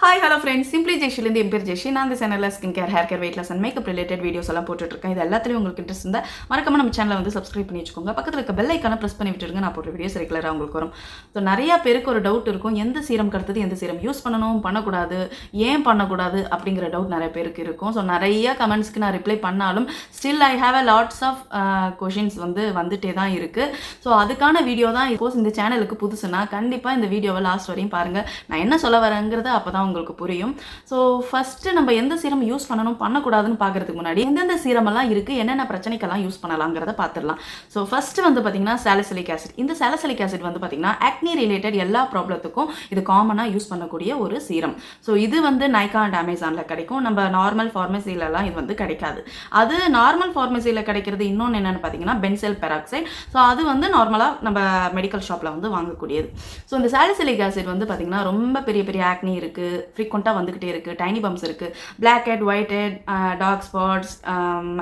Hi hello friends, simply ஜெஷிலேருந்து என் பேர் ஜெஷி. நான் இந்த சேனலில் skin care, hair care, weight loss and makeup related videos எல்லாம் போட்டுட்ருக்கேன். இது எல்லாத்துலேயும் உங்களுக்கு இன்ட்ரெஸ்ட் இருந்தால் மறக்காம நம்ம சேனலை வந்து சப்ஸ்கிரைப் பண்ணி வச்சுக்கோங்க. பக்கத்தில் இருக்க பெல் ஐக்கான ப்ரெஸ் பண்ணி விட்டுருங்க. நான் போடுற வீடியோஸ் ரெகுலராக உங்களுக்கு வரும். ஸோ நிறையா பேருக்கு ஒரு டவுட் இருக்கும், எந்த சீரம் கடுத்தது எந்த சீரம் யூஸ் பண்ணணும், பண்ணக்கூடாது, ஏன் பண்ணக்கூடாது அப்படிங்கிற டவுட் நிறைய பேருக்கு இருக்கும். ஸோ நிறைய கமெண்ட்ஸ்க்கு நான் ரிப்ளை பண்ணாலும் still I have a lots of questions வந்துட்டே தான் இருக்குது. ஸோ அதுக்கான வீடியோ தான் இப்போது இந்த சேனலுக்கு புதுசுனா கண்டிப்பாக இந்த வீடியோவை லாஸ்ட் வரையும் பாருங்கள். நான் என்ன சொல்ல வரேங்கிறது அப்போ தான் உங்களுக்கு புரியும். ஸோ ஃபஸ்ட்டு நம்ம எந்த சீரம் யூஸ் பண்ணணும் பண்ணக்கூடாதுன்னு பார்க்குறதுக்கு முன்னாடி எந்தெந்த சீரமெல்லாம் இருக்குது, என்னென்ன பிரச்சனைக்கெல்லாம் யூஸ் பண்ணலாங்கிறத பார்த்துடலாம். ஸோ ஃபஸ்ட்டு பார்த்தீங்கன்னா சாலிசிலிக் ஆசிட். இந்த சாலிசிலிக் ஆசிட் பார்த்தீங்கன்னா ஆக்னி ரிலேட்டட் எல்லா ப்ராப்ளத்துக்கும் இது காமனாக யூஸ் பண்ணக்கூடிய ஒரு சீரம். ஸோ இது நைகா அண்ட் அமேசானில் கிடைக்கும். நம்ம நார்மல் ஃபார்மசிலலாம் இது கிடைக்காது. அது நார்மல் ஃபார்மசியில் கிடைக்கிறது இன்னொன்று என்னென்னு பார்த்தீங்கன்னா பென்சைல் பெராக்சைடு. ஸோ அது நார்மலாக நம்ம மெடிக்கல் ஷாப்பில் வாங்கக்கூடியது. ஸோ இந்த சாலிசிலிக் ஆசிட் பார்த்தீங்கன்னா ரொம்ப பெரிய பெரிய ஆக்னி இருக்குது, ஃப்ரீக்வெண்ட்டாக வந்துக்கிட்டே இருக்குது, டைனி பம்ப்ஸ் இருக்குது, black head, white head, dark spots,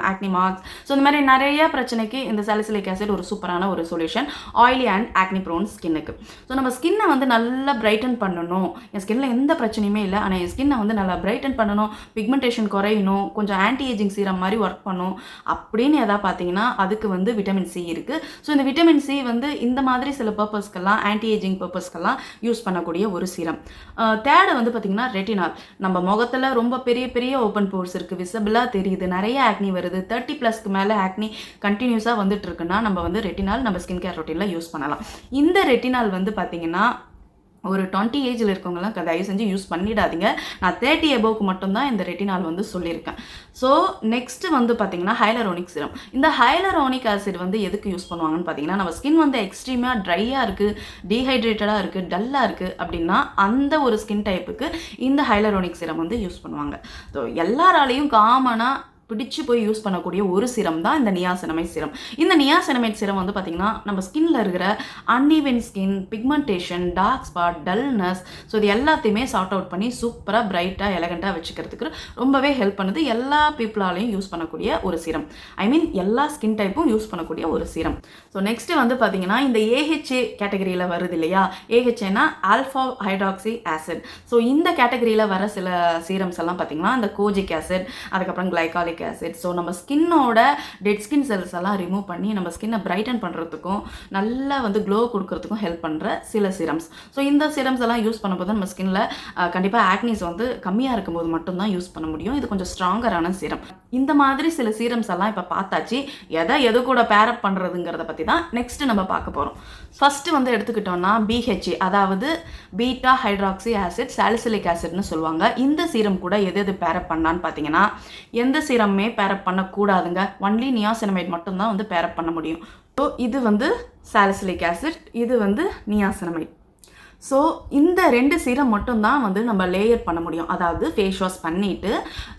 acne marks. So இந்த மாதிரி நிறைய பிரச்சனைக்கு இந்த சாலிசிலிக் ஆசிட் ஒரு சூப்பரான ஒரு solution oily and acne prone ஸ்கின்னுக்கு. ஸோ நம்ம ஸ்கின்னை நல்லா பிரைட்டன் பண்ணணும். என் ஸ்கின்னில் எந்த பிரச்சனையுமே இல்லை, ஆனால் என் ஸ்கின்னை நல்லா பிரைட்டன் பண்ணணும், பிக்மெண்டேஷன் குறையணும், கொஞ்சம் ஆன்டி ஏஜிங் சீரம் மாதிரி ஒர்க் பண்ணணும் அப்படின்னு எதாவது பார்த்தீங்கன்னா அதுக்கு விட்டமின் சி இருக்குது. ஸோ இந்த விட்டமின் சி இந்த மாதிரி சில பர்பஸ்க்கெல்லாம், ஆன்டி ஏஜிங் பர்பஸ்க்கெல்லாம் யூஸ் பண்ணக்கூடிய ஒரு சீரம். தேர்டு பார்த்தீங்கன்னா ரெட்டினால். நம்ம முகத்தில் ரொம்ப பெரிய பெரிய ஓப்பன் போர்ஸ் இருக்குது, விசிபிளாக தெரியுது, நிறைய ஆக்னி வருது, 30+ மேலே ஆக்னி கண்டினியூஸாக வந்துட்டு இருக்குன்னா நம்ம ரெட்டினால் நம்ம ஸ்கின் கேர் ரொட்டீனில் யூஸ் பண்ணலாம். இந்த ரெட்டினால் பார்த்தீங்கன்னா ஒரு 20 ஏஜில் இருக்கவங்களாம் தயவு செஞ்சு யூஸ் பண்ணிடாதீங்க. நான் 30 எபோவுக்கு மட்டும்தான் இந்த ரெட்டினால் சொல்லியிருக்கேன். ஸோ நெக்ஸ்ட்டு பார்த்தீங்கன்னா ஹைலரோனிக் சீரம். இந்த ஹைலரோனிக் ஆசிட் எதுக்கு யூஸ் பண்ணுவாங்கன்னு பார்த்தீங்கன்னா, நம்ம ஸ்கின் எக்ஸ்ட்ரீமாக ட்ரையாக இருக்குது, டீஹைட்ரேட்டடாக இருக்குது, டல்லாக இருக்குது அப்படின்னா அந்த ஒரு ஸ்கின் டைப்புக்கு இந்த ஹைலரோனிக் சீரம் யூஸ் பண்ணுவாங்க. ஸோ எல்லாராலையும் காமனாக பிடிச்சு போய் யூஸ் பண்ணக்கூடிய ஒரு சீரம் தான் இந்த நியாசினமைட் சீரம். இந்த நியாசினமைட் சீரம் பார்த்தீங்கன்னா நம்ம ஸ்கின்ல இருக்கிற uneven skin, pigmentation, dark spot, dullness, so இது எல்லாத்தையுமே சார்ட் அவுட் பண்ணி சூப்பராக பிரைட்டாக எலகண்ட்டாக வச்சுக்கிறதுக்கு ரொம்பவே ஹெல்ப் பண்ணுது. எல்லா பீப்புளாலையும் யூஸ் பண்ணக்கூடிய ஒரு சீரம், ஐ மீன் எல்லா ஸ்கின் டைப்பும் யூஸ் பண்ணக்கூடிய ஒரு சீரம். ஸோ நெக்ஸ்ட்டு பார்த்தீங்கன்னா இந்த ஏஹெச்ஏ கேட்டகரியில் வருது இல்லையா, ஏஹெச்ஏனா ஆல்ஃபா ஹைட்ராக்சி ஆசிட். ஸோ இந்த கேட்டகரியில் வர சில சீரம்ஸ் எல்லாம் பார்த்தீங்கன்னா இந்த கோஜிக் ஆசிட், அதுக்கப்புறம் கிளைகாலிக் ஆசிட். ஸோ நம்ம ஸ்கின்னோட டெட் ஸ்கின் செல்ஸ் எல்லாம் ரிமூவ் பண்ணி நம்ம ஸ்கின்னை பிரைட்டன் பண்ணுறதுக்கும் நல்லா க்ளோ கொடுக்கறதுக்கும் ஹெல்ப் பண்ணுற சில சீரம்ஸ். ஸோ இந்த சீரம்ஸ் எல்லாம் யூஸ் பண்ணும்போது நம்ம ஸ்கின்ல கண்டிப்பாக ஆக்னிஸ் கம்மியாக இருக்கும்போது மட்டும்தான் யூஸ் பண்ண முடியும். இது கொஞ்சம் ஸ்ட்ராங்கரான சீரம். இந்த மாதிரி சில சீரம்ஸ் எல்லாம் இப்போ பார்த்தாச்சு. எது கூட பேரப் பண்ணுறதுங்கிறத பற்றி தான் நெக்ஸ்ட் நம்ம பார்க்க போகிறோம். ஃபஸ்ட்டு எடுத்துக்கிட்டோம்னா பிஹெச்ஏ, அதாவது பீட்டா ஹைட்ராக்சி ஆசிட் சாலிசிலிக் ஆசிட்னு சொல்லுவாங்க. இந்த சீரம் கூட எது பேரப் பண்ணான்னு பார்த்தீங்கன்னா எந்த சீரமே பேரப் பண்ணக்கூடாதுங்க. ஒன்லி நியாசினமைட் மட்டும்தான் பேரப் பண்ண முடியும். ஸோ இது சாலிசிலிக் ஆசிட், இது நியாசினமைட். ஸோ இந்த 2 சீரம் மட்டும்தான் நம்ம லேயர் பண்ண முடியும். அதாவது ஃபேஸ் வாஷ் பண்ணிவிட்டு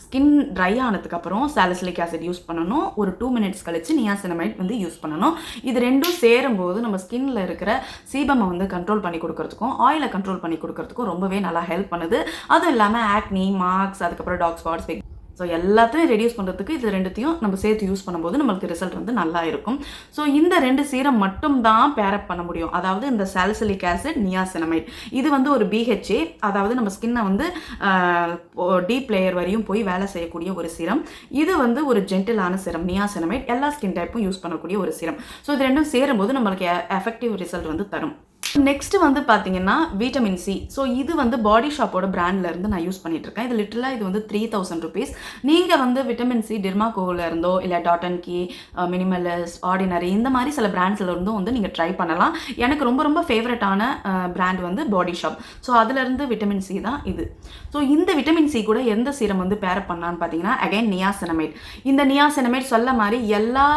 ஸ்கின் ட்ரை ஆனதுக்கப்புறம் சாலிசிலிக் ஆசிட் யூஸ் பண்ணணும். ஒரு 2 மினிட்ஸ் கழிச்சு நியாசினமைட் யூஸ் பண்ணணும். இது ரெண்டும் சேரும்போது நம்ம ஸ்கின்ல இருக்கிற சீபமை கண்ட்ரோல் பண்ணி கொடுக்கறதுக்கும் ஆயிலை கண்ட்ரோல் பண்ணி கொடுக்கறதுக்கும் ரொம்பவே நல்லா ஹெல்ப் பண்ணுது. அதுவும் இல்லாமல் ஆக்னி மார்க்ஸ், அதுக்கப்புறம் டார்க் ஸ்பாட்ஸ், ஸோ எல்லாத்தையும் ரெடியூஸ் பண்ணுறதுக்கு இது ரெண்டுத்தையும் நம்ம சேர்த்து யூஸ் பண்ணும்போது நம்மளுக்கு ரிசல்ட் நல்லா இருக்கும். ஸோ இந்த 2 சீரம் மட்டும் தான் பேரப் பண்ண முடியும். அதாவது இந்த சாலிசிலிக் ஆசிட், நியாசினமைட். இது ஒரு பிஹெச்ஏ, அதாவது நம்ம ஸ்கின்னை டீப் லேயர் வரையும் போய் வேலை செய்யக்கூடிய ஒரு சீரம். இது ஒரு ஜென்டிலான சீரம், நியாசினமைட். எல்லா ஸ்கின் டைப்பும் யூஸ் பண்ணக்கூடிய ஒரு சீரம். ஸோ இது ரெண்டும் சேரும்போது நம்மளுக்கு எஃபெக்டிவ் ரிசல்ட் தரும். நெக்ஸ்ட் பார்த்தீங்கன்னா விட்டமின் சி. ஸோ இது பாடி ஷாப்போட பிராண்ட்லேருந்து நான் யூஸ் பண்ணிட்டு இருக்கேன். இது லிட்டலாக இது 3000 ருபீஸ். நீங்கள் விட்டமின் சி டிர்மாகோவில் இருந்தோ இல்லை டாட்டன் கி, மினிமலிஸ்ட், ஆர்டினரி, இந்த மாதிரி சில பிராண்ட்ஸில் இருந்தும் நீங்கள் ட்ரை பண்ணலாம். எனக்கு ரொம்ப ரொம்ப ஃபேவரட்டான பிராண்ட் பாடி ஷாப். ஸோ அதுலேருந்து விட்டமின் சி தான் இது. ஸோ இந்த விட்டமின் சி கூட எந்த சீரம் பேரப் பண்ணான்னு பார்த்தீங்கன்னா அகைன் நியாசினமைட். இந்த நியாசினமைட் சொல்ல மாதிரி எல்லா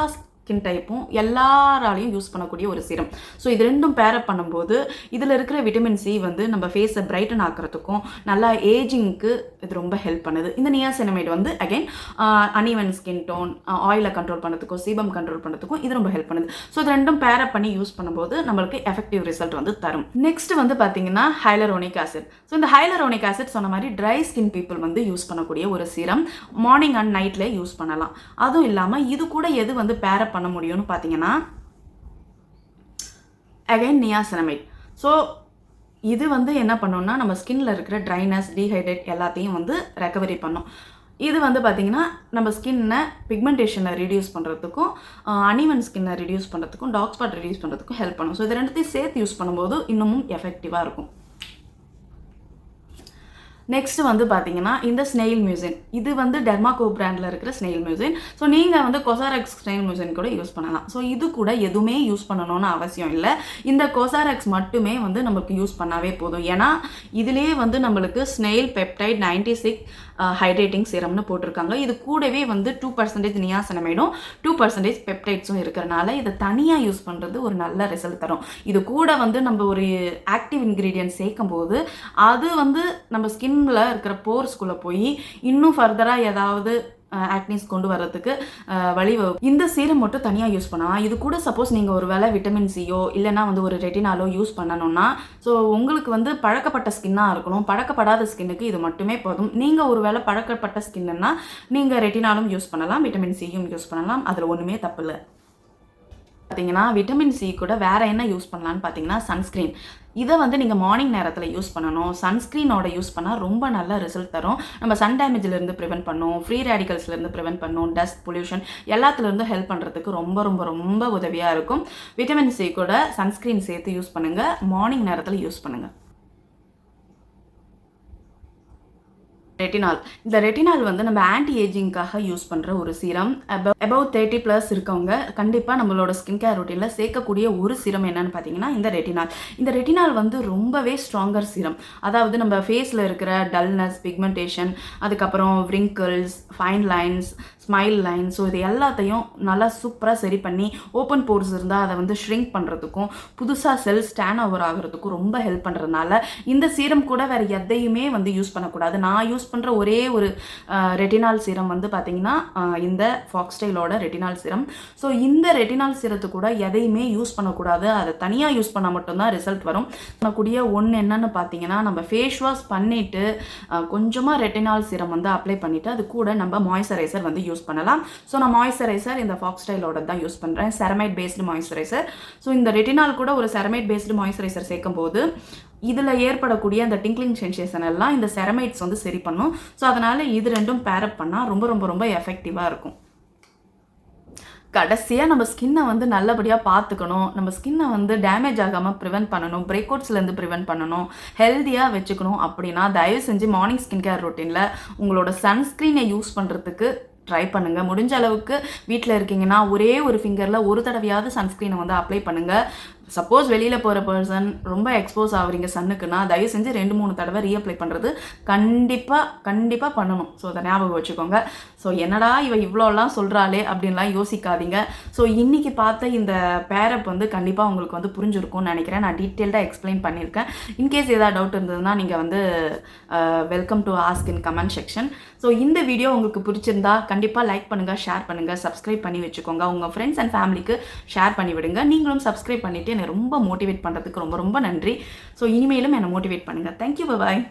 ஸ்கின் டைப்பும் எல்லாராலையும் யூஸ் பண்ணக்கூடிய ஒரு சீரம். ஸோ இது ரெண்டும் பேரப் பண்ணும்போது இதில் இருக்கிற விட்டமின் சி நம்ம ஃபேஸை பிரைட்டன் ஆக்கிறதுக்கும் நல்லா ஏஜிங்க்கு இது ரொம்ப ஹெல்ப் பண்ணுது. இந்த niacinamide again uneven skin tone, ஆயிலை கண்ட்ரோல் பண்ணுறதுக்கும் சீபம் கண்ட்ரோல் பண்ணுறதுக்கும் இது ரொம்ப ஹெல்ப் பண்ணுது. ஸோ இது ரெண்டும் பேரப் பண்ணி யூஸ் பண்ணும்போது நம்மளுக்கு எஃபெக்டிவ் ரிசல்ட் தரும். நெக்ஸ்ட் பார்த்தீங்கன்னா ஹைலரோனிக் ஆசிட். ஸோ இந்த ஹைலரோனிக் ஆசிட் சொன்ன மாதிரி ட்ரை ஸ்கின் பீப்புள் யூஸ் பண்ணக்கூடிய ஒரு சீரம். மார்னிங் அண்ட் நைட்டில் யூஸ் பண்ணலாம். அதுவும் இல்லாமல் இது கூட எது பேரப் பண்ண முடியும்னு பார்த்தீங்கன்னா அகைன் நியாசினமைட். ஸோ இது வந்து என்ன பண்ணும்னா நம்ம ஸ்கின்ல இருக்கிற ட்ரைனஸ், டீஹைட்ரேட் எல்லாத்தையும் வந்து ரெக்கவரி பண்ணும். இது வந்து பார்த்திங்கன்னா நம்ம ஸ்கின்னை பிக்மெண்டேஷனை ரெடியூஸ் பண்ணுறதுக்கும், அன்ஈவன் ஸ்கின்னை ரெடியூஸ் பண்ணுறதுக்கும், டார்க் ஸ்பாட் ரெடியூஸ் பண்ணுறதுக்கும் ஹெல்ப் பண்ணும். ஸோ இது ரெண்டுத்தையும் சேர்த்து யூஸ் பண்ணும்போது இன்னமும் எஃபெக்டிவாக இருக்கும். நெக்ஸ்ட் வந்து பார்த்தீங்கன்னா இந்த ஸ்னெயில் மியூசின். இது வந்து டெர்மாகோ பிராண்டில் இருக்கிற ஸ்னெயில் மியூசின். ஸோ நீங்கள் வந்து கொசாரெக்ஸ் ஸ்னெயில் மியூசின் கூட யூஸ் பண்ணலாம். ஸோ இது கூட எதுவுமே யூஸ் பண்ணணும்னு அவசியம் இல்லை. இந்த கொசாரெக்ஸ் மட்டுமே வந்து நம்மளுக்கு யூஸ் பண்ணாவே போதும். ஏன்னா இதுலேயே வந்து நம்மளுக்கு ஸ்னெயில் பெப்டைட் 96 ஹைட்ரேட்டிங் சீரம்னு போட்டிருக்காங்க. இது கூடவே வந்து 2% நியாசனமைடும் 2% பெப்டைட்ஸும் இருக்கிறனால இதை தனியாக யூஸ் பண்ணுறது ஒரு நல்ல ரிசல்ட் தரும். இது கூட வந்து நம்ம ஒரு ஆக்டிவ் இன்க்ரீடியன்ட் சேர்க்கும் போது அது வந்து நம்ம ஸ்கின்ல இருக்கிற போர்ஸ்குள்ளே போய் இன்னும் ஃபர்தராக ஏதாவது ஆக்னிஸ் கொண்டு வர்றதுக்கு வழிவகுக்கும். இந்த சீரம் மட்டும் தனியாக யூஸ் பண்ணலாம். இது கூட சப்போஸ் நீங்கள் ஒரு வேளை விட்டமின் சியோ இல்லைனா வந்து ஒரு ரெட்டினாலோ யூஸ் பண்ணணும்னா, ஸோ உங்களுக்கு வந்து பழக்கப்பட்ட ஸ்கின்னாக இருக்கணும். பழக்கப்படாத ஸ்கின்னுக்கு இது மட்டுமே போதும். நீங்கள் ஒரு வேளை பழக்கப்பட்ட ஸ்கின்னுன்னா நீங்கள் ரெட்டினாலும் யூஸ் பண்ணலாம், விட்டமின் சியும் யூஸ் பண்ணலாம். அதில் ஒன்றுமே தப்பு இல்லை. பார்த்தீங்கன்னா விட்டமின் சி கூட வேறு என்ன யூஸ் பண்ணலான்னு பார்த்தீங்கன்னா சன்ஸ்க்ரீன். இதை வந்து நீங்கள் மார்னிங் நேரத்தில் யூஸ் பண்ணணும். சன்ஸ்க்ரீனோட யூஸ் பண்ணால் ரொம்ப நல்ல ரிசல்ட் தரும். நம்ம சன் டேமேஜ்லேருந்து ப்ரிவென்ட் பண்ணும், ஃப்ரீ ரேடிக்கல்ஸ்லேருந்து ப்ரிவென்ட் பண்ணும், டஸ்ட் பொல்யூஷன் எல்லாத்துலேருந்து ஹெல்ப் பண்ணுறதுக்கு ரொம்ப ரொம்ப ரொம்ப உதவியாக இருக்கும். விட்டமின் சி கூட சன்ஸ்க்ரீன் சேர்த்து யூஸ் பண்ணுங்கள். மார்னிங் நேரத்தில் யூஸ் பண்ணுங்கள். ரெட்டினால். இந்த ரெட்டினால் வந்து நம்ம ஆன்டி ஏஜிங்காக யூஸ் பண்ணுற ஒரு சீரம். அபவ் 30+ இருக்கவங்க கண்டிப்பாக நம்மளோட ஸ்கின் கேர் ரொட்டீனில் சேர்க்கக்கூடிய ஒரு சீரம் என்னன்னு பார்த்தீங்கன்னா இந்த ரெட்டினால். இந்த ரெட்டினால் வந்து ரொம்பவே ஸ்ட்ராங்கர் சீரம். அதாவது நம்ம ஃபேஸில் இருக்கிற டல்னஸ், பிக்மெண்டேஷன், அதுக்கப்புறம் wrinkles, fine lines, smile line, so இது எல்லாத்தையும் நல்லா சூப்பராக சரி பண்ணி ஓப்பன் போர்ஸ் இருந்தால் அதை வந்து ஷ்ரிங்க் பண்ணுறதுக்கும், புதுசாக செல்ஸ் டேன் ஓவர் ஆகிறதுக்கும் ரொம்ப ஹெல்ப் பண்ணுறதுனால இந்த சீரம் கூட வேறு எதையுமே வந்து யூஸ் பண்ணக்கூடாது. நான் யூஸ் பண்ணுற ஒரே ஒரு ரெட்டினால் சீரம் வந்து பார்த்திங்கன்னா இந்த ஃபாக்ஸ்டைலோட ரெட்டினால் சீரம். ஸோ இந்த ரெட்டினால் சீரத்து கூட எதையுமே யூஸ் பண்ணக்கூடாது. அதை தனியாக யூஸ் பண்ணால் மட்டும்தான் ரிசல்ட் வரும். பண்ணக்கூடிய ஒன்று என்னென்னு பார்த்தீங்கன்னா நம்ம ஃபேஸ் வாஷ் பண்ணிவிட்டு கொஞ்சமாக ரெட்டினால் சீரம் வந்து அப்ளை பண்ணிவிட்டு அது கூட நம்ம மாய்ஸ்சரைசர் வந்து யூஸ் பண்ணலாம். ஸோ நான் மாய்ஸ்சரைசர் இந்த ஃபாக்ஸ்டைலோட தான் யூஸ் பண்ணுறேன், செரமைட் பேஸ்டு மாய்ஸ்சரைசர். ஸோ இந்த ரெட்டினால் கூட ஒரு செரமைட் பேஸ்டு மாய்ஸ்சரைசர் சேர்க்கும் போது இதில் ஏற்படக்கூடிய அந்த டிங்க்லிங் சென்சேஷன் எல்லாம் இந்த செரமைட்ஸ் வந்து சரி பண்ணும். ஸோ அதனால் இது ரெண்டும் பேரப் பண்ணால் ரொம்ப ரொம்ப ரொம்ப எஃபெக்டிவாக இருக்கும். கடைசியாக நம்ம ஸ்கின்னை வந்து நல்லபடியாக பார்த்துக்கணும், நம்ம ஸ்கின்னை வந்து டேமேஜ் ஆகாமல் ப்ரிவென்ட் பண்ணணும், பிரேக் அவுட்ஸ்லேருந்து ப்ரிவென்ட் பண்ணணும், ஹெல்த்தியாக வச்சுக்கணும் அப்படின்னா தயவு செஞ்சு மார்னிங் ஸ்கின் கேர் ரொட்டீனில் உங்களோட சன்ஸ்க்ரீனை யூஸ் பண்ணுறதுக்கு ட்ரை பண்ணுங்கள். முடிஞ்ச அளவுக்கு வீட்டில் இருக்கீங்கன்னா ஒரே ஒரு ஃபிங்கரில் ஒரு தடவையாவது சன்ஸ்க்ரீனை வந்து அப்ளை பண்ணுங்கள். சப்போஸ் வெளியில் போகிற பர்சன் ரொம்ப எக்ஸ்போஸ் ஆகுறீங்க சன்னுக்குன்னா தயவு செஞ்சு 2-3 தடவை ரீஅப்ளை பண்ணுறது கண்டிப்பாக பண்ணணும். ஸோ அதை ஞாபகம் வச்சுக்கோங்க. ஸோ என்னடா இவ இவ்வளோலாம் சொல்கிறாளே அப்படின்லாம் யோசிக்காதீங்க. ஸோ இன்றைக்கி பார்த்த இந்த பேரப் வந்து கண்டிப்பாக உங்களுக்கு வந்து புரிஞ்சிருக்கும்னு நினைக்கிறேன். நான் டீட்டெயில்டாக எக்ஸ்பிளைன் பண்ணியிருக்கேன். இன்கேஸ் ஏதாவது டவுட் இருந்ததுன்னா நீங்கள் வந்து welcome to ask in comment section. So இந்த வீடியோ உங்களுக்கு பிடிச்சிருந்தா கண்டிப்பாக லைக் பண்ணுங்கள், ஷேர் பண்ணுங்கள், சப்ஸ்கிரைப் பண்ணி வச்சுக்கோங்க. உங்கள் ஃப்ரெண்ட்ஸ் அண்ட் ஃபேமிலிக்கு ஷேர் பண்ணி விடுங்க. நீங்களும் சப்ஸ்கிரைப் பண்ணிவிட்டு என்னை ரொம்ப மோட்டிவேட் பண்ணுறதுக்கு ரொம்ப ரொம்ப நன்றி. ஸோ இனிமேலும் என்னை மோட்டிவேட் பண்ணுங்கள். தேங்க்யூ, பாய்.